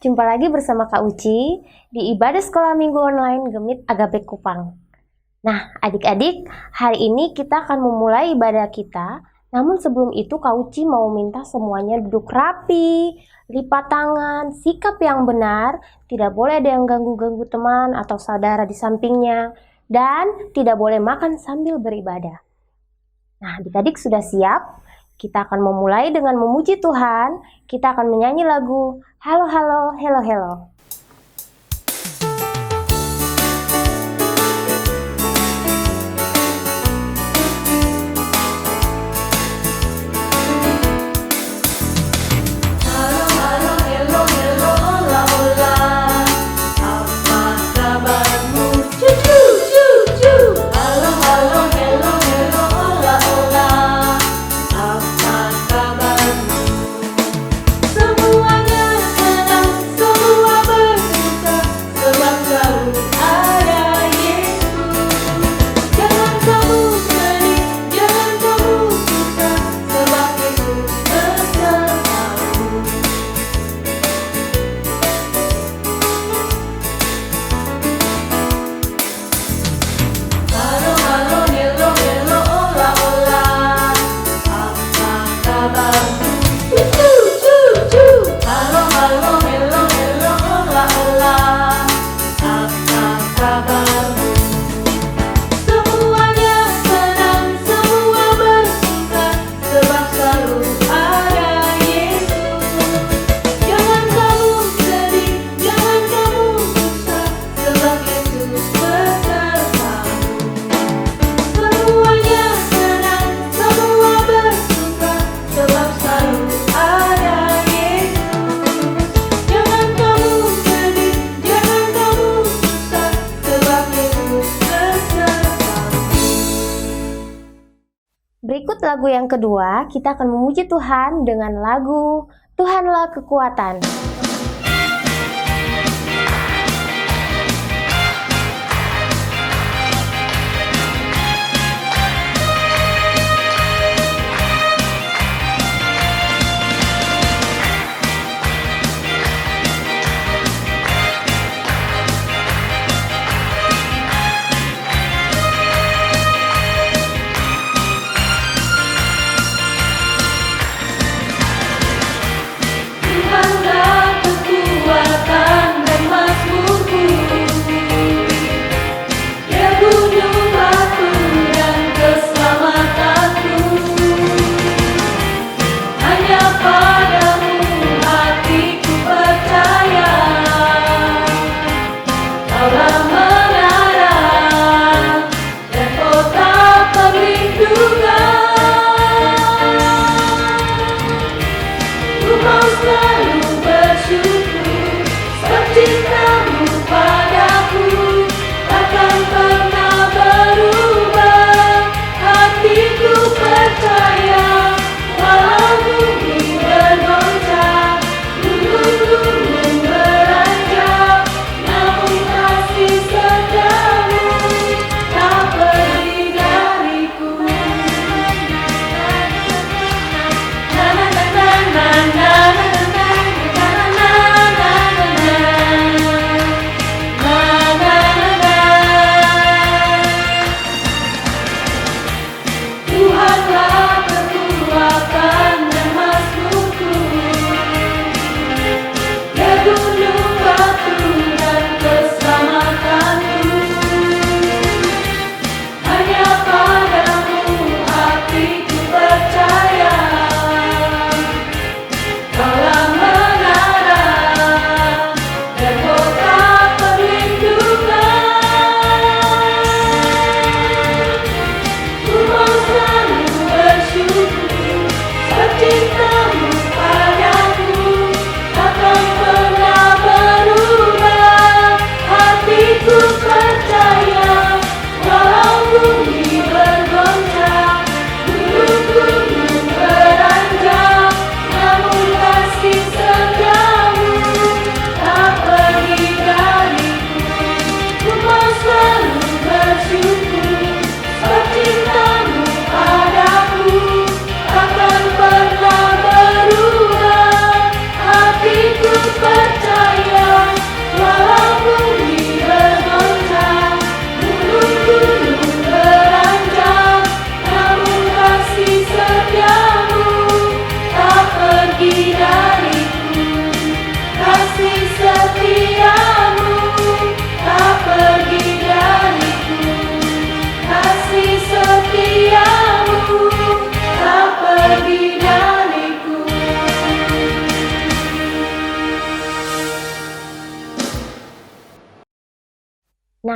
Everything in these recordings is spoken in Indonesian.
Jumpa lagi bersama Kak Uci di Ibadah Sekolah Minggu Online Gemit Agape Kupang. Nah, adik-adik, hari ini kita akan memulai ibadah kita. Namun sebelum itu Kak Uci mau minta semuanya duduk rapi, lipat tangan, sikap yang benar, tidak boleh ada yang ganggu-ganggu teman atau saudara di sampingnya, dan tidak boleh makan sambil beribadah. Nah, adik-adik sudah siap? Kita akan memulai dengan memuji Tuhan. Kita akan menyanyi lagu Halo Halo Hello Hello. Berikut lagu yang kedua, kita akan memuji Tuhan dengan lagu Tuhanlah Kekuatan. Tuhanlah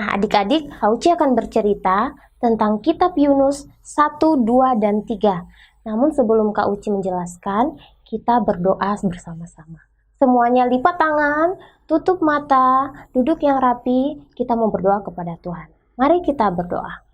Nah, adik-adik, Kauci akan bercerita tentang kitab Yunus 1, 2, dan 3. Namun sebelum Kak Uci menjelaskan, kita berdoa bersama-sama. Semuanya lipat tangan, tutup mata, duduk yang rapi, kita mau berdoa kepada Tuhan. Mari kita berdoa.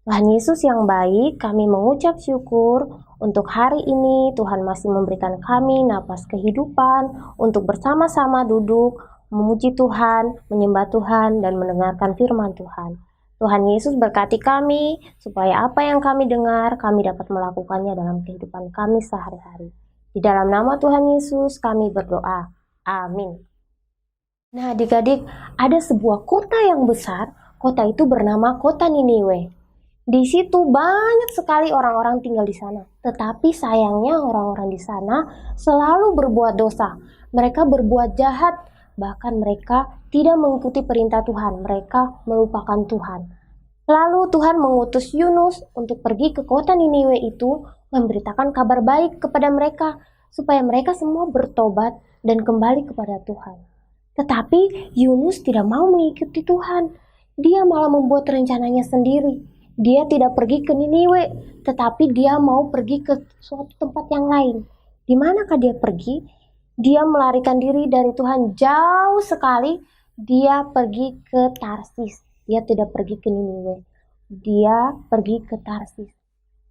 Tuhan Yesus yang baik, kami mengucap syukur untuk hari ini. Tuhan masih memberikan kami napas kehidupan untuk bersama-sama duduk, memuji Tuhan, menyembah Tuhan, dan mendengarkan firman Tuhan. Tuhan Yesus berkati kami, supaya apa yang kami dengar, kami dapat melakukannya dalam kehidupan kami sehari-hari. Di dalam nama Tuhan Yesus, kami berdoa. Amin. Nah, adik-adik, ada sebuah kota yang besar. Kota itu bernama Kota Niniwe. Di situ banyak sekali orang-orang tinggal di sana. Tetapi sayangnya orang-orang di sana selalu berbuat dosa. Mereka berbuat jahat. Bahkan mereka tidak mengikuti perintah Tuhan. Mereka melupakan Tuhan. Lalu Tuhan mengutus Yunus untuk pergi ke kota Niniwe itu, memberitakan kabar baik kepada mereka, supaya mereka semua bertobat dan kembali kepada Tuhan. Tetapi Yunus tidak mau mengikuti Tuhan. Dia malah membuat rencananya sendiri. Dia tidak pergi ke Niniwe, tetapi dia mau pergi ke suatu tempat yang lain. Di manakah dia pergi? Dia melarikan diri dari Tuhan jauh sekali. Dia pergi ke Tarsis. Dia tidak pergi ke Niniwe. Dia pergi ke Tarsis.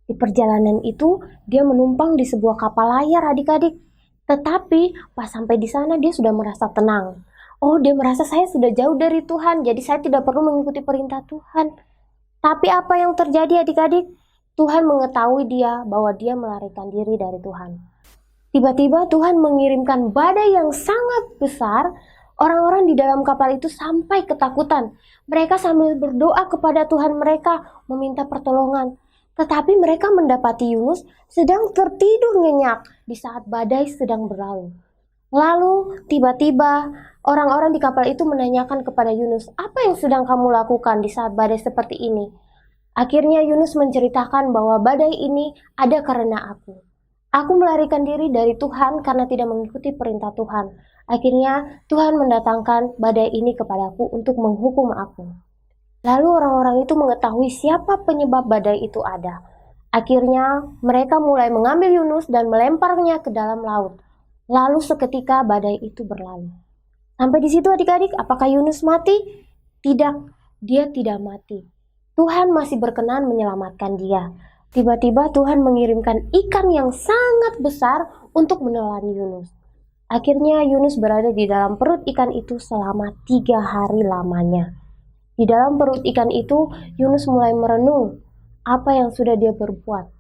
Di perjalanan itu, dia menumpang di sebuah kapal layar, adik-adik. Tetapi pas sampai di sana dia sudah merasa tenang. Oh, dia merasa saya sudah jauh dari Tuhan, jadi saya tidak perlu mengikuti perintah Tuhan. Tapi apa yang terjadi, adik-adik? Tuhan mengetahui dia bahwa dia melarikan diri dari Tuhan. Tiba-tiba Tuhan mengirimkan badai yang sangat besar. Orang-orang di dalam kapal itu sampai ketakutan. Mereka sambil berdoa kepada Tuhan mereka, meminta pertolongan. Tetapi mereka mendapati Yunus sedang tertidur nyenyak di saat badai sedang berlalu. Lalu tiba-tiba orang-orang di kapal itu menanyakan kepada Yunus, "Apa yang sedang kamu lakukan di saat badai seperti ini?" Akhirnya Yunus menceritakan bahwa badai ini ada karena aku. Aku melarikan diri dari Tuhan karena tidak mengikuti perintah Tuhan. Akhirnya Tuhan mendatangkan badai ini kepadaku untuk menghukum aku. Lalu orang-orang itu mengetahui siapa penyebab badai itu ada. Akhirnya mereka mulai mengambil Yunus dan melemparnya ke dalam laut. Lalu seketika badai itu berlalu. Sampai di situ adik-adik, apakah Yunus mati? Tidak, dia tidak mati. Tuhan masih berkenan menyelamatkan dia. Tiba-tiba Tuhan mengirimkan ikan yang sangat besar untuk menelan Yunus. Akhirnya Yunus berada di dalam perut ikan itu selama 3 hari lamanya. Di dalam perut ikan itu, Yunus mulai merenung apa yang sudah dia berbuat.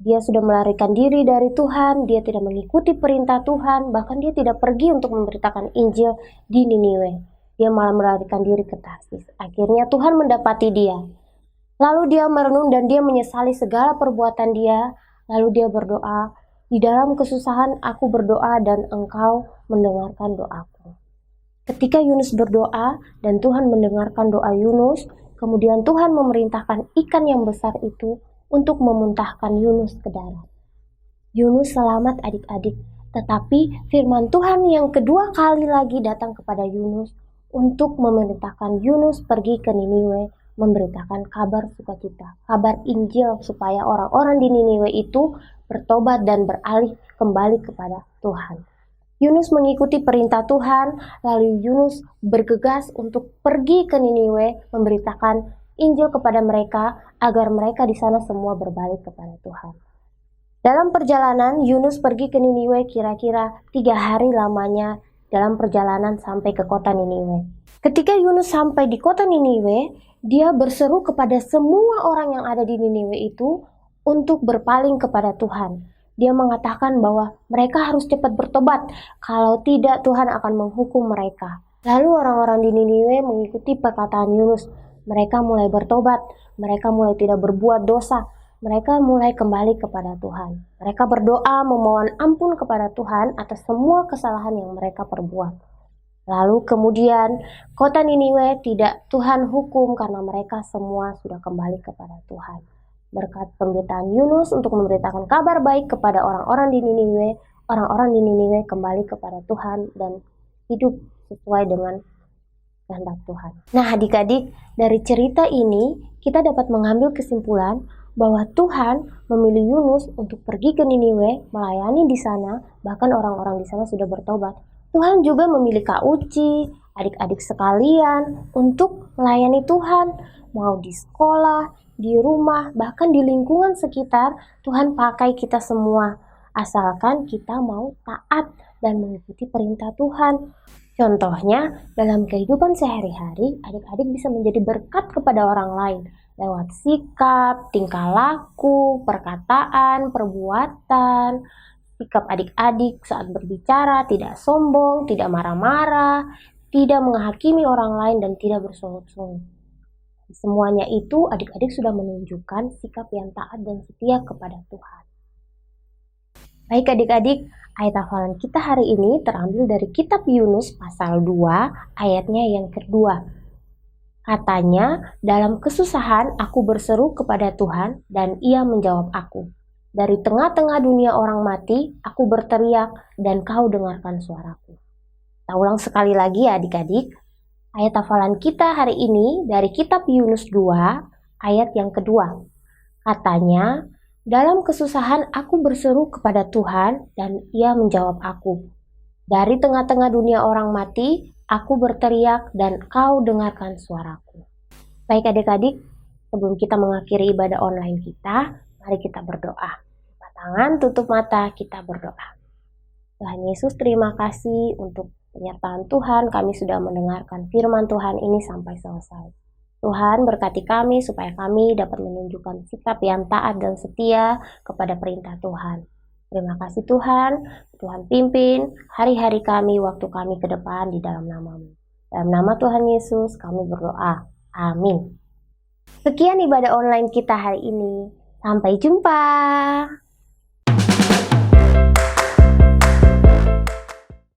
Dia sudah melarikan diri dari Tuhan, dia tidak mengikuti perintah Tuhan, bahkan dia tidak pergi untuk memberitakan Injil di Niniwe. Dia malah melarikan diri ke Tarsis. Akhirnya Tuhan mendapati dia. Lalu dia merenung dan dia menyesali segala perbuatan dia. Lalu dia berdoa, "Di dalam kesusahan aku berdoa dan Engkau mendengarkan doaku." Ketika Yunus berdoa dan Tuhan mendengarkan doa Yunus, kemudian Tuhan memerintahkan ikan yang besar itu untuk memuntahkan Yunus ke darat. Yunus selamat adik-adik, tetapi firman Tuhan yang kedua kali lagi datang kepada Yunus untuk memerintahkan Yunus pergi ke Niniwe, memberitakan kabar sukacita, kabar Injil supaya orang-orang di Niniwe itu bertobat dan beralih kembali kepada Tuhan. Yunus mengikuti perintah Tuhan, lalu Yunus bergegas untuk pergi ke Niniwe, memberitakan Injil kepada mereka agar mereka di sana semua berbalik kepada Tuhan. Dalam perjalanan, Yunus pergi ke Niniwe kira-kira 3 hari lamanya dalam perjalanan sampai ke kota Niniwe. Ketika Yunus sampai di kota Niniwe, dia berseru kepada semua orang yang ada di Niniwe itu untuk berpaling kepada Tuhan. Dia mengatakan bahwa mereka harus cepat bertobat, kalau tidak Tuhan akan menghukum mereka. Lalu orang-orang di Niniwe mengikuti perkataan Yunus. Mereka mulai bertobat, mereka mulai tidak berbuat dosa, mereka mulai kembali kepada Tuhan. Mereka berdoa memohon ampun kepada Tuhan atas semua kesalahan yang mereka perbuat. Lalu kemudian kota Niniwe tidak Tuhan hukum karena mereka semua sudah kembali kepada Tuhan. Berkat pemberitaan Yunus untuk memberitakan kabar baik kepada orang-orang di Niniwe kembali kepada Tuhan dan hidup sesuai dengan kehendak Tuhan. Nah, adik-adik, dari cerita ini kita dapat mengambil kesimpulan bahwa Tuhan memilih Yunus untuk pergi ke Niniwe, melayani di sana, bahkan orang-orang di sana sudah bertobat. Tuhan juga memilih Kak Uci, adik-adik sekalian untuk melayani Tuhan, mau di sekolah, di rumah, bahkan di lingkungan sekitar. Tuhan pakai kita semua, asalkan kita mau taat dan mengikuti perintah Tuhan. Contohnya, dalam kehidupan sehari-hari, adik-adik bisa menjadi berkat kepada orang lain lewat sikap, tingkah laku, perkataan, perbuatan. Sikap adik-adik saat berbicara tidak sombong, tidak marah-marah, tidak menghakimi orang lain, dan tidak bersungut-sungut. Semuanya itu adik-adik sudah menunjukkan sikap yang taat dan setia kepada Tuhan. Baik adik-adik, ayat hafalan kita hari ini terambil dari kitab Yunus pasal 2 ayatnya yang kedua. Katanya, dalam kesusahan aku berseru kepada Tuhan dan Ia menjawab aku. Dari tengah-tengah dunia orang mati, aku berteriak dan kau dengarkan suaraku. Kita ulang sekali lagi ya adik-adik. Ayat hafalan kita hari ini dari kitab Yunus 2 ayat yang kedua. Katanya, dalam kesusahan aku berseru kepada Tuhan dan Ia menjawab aku. Dari tengah-tengah dunia orang mati, aku berteriak dan kau dengarkan suaraku. Baik adik-adik, sebelum kita mengakhiri ibadah online kita, mari kita berdoa. Buka tangan, tutup mata, kita berdoa. Tuhan Yesus, terima kasih untuk penyertaan Tuhan. Kami sudah mendengarkan firman Tuhan ini sampai selesai. Tuhan berkati kami supaya kami dapat menunjukkan sikap yang taat dan setia kepada perintah Tuhan. Terima kasih Tuhan, Tuhan pimpin hari-hari kami, waktu kami ke depan di dalam nama-Mu. Dalam nama Tuhan Yesus kami berdoa. Amin. Sekian ibadah online kita hari ini. Sampai jumpa.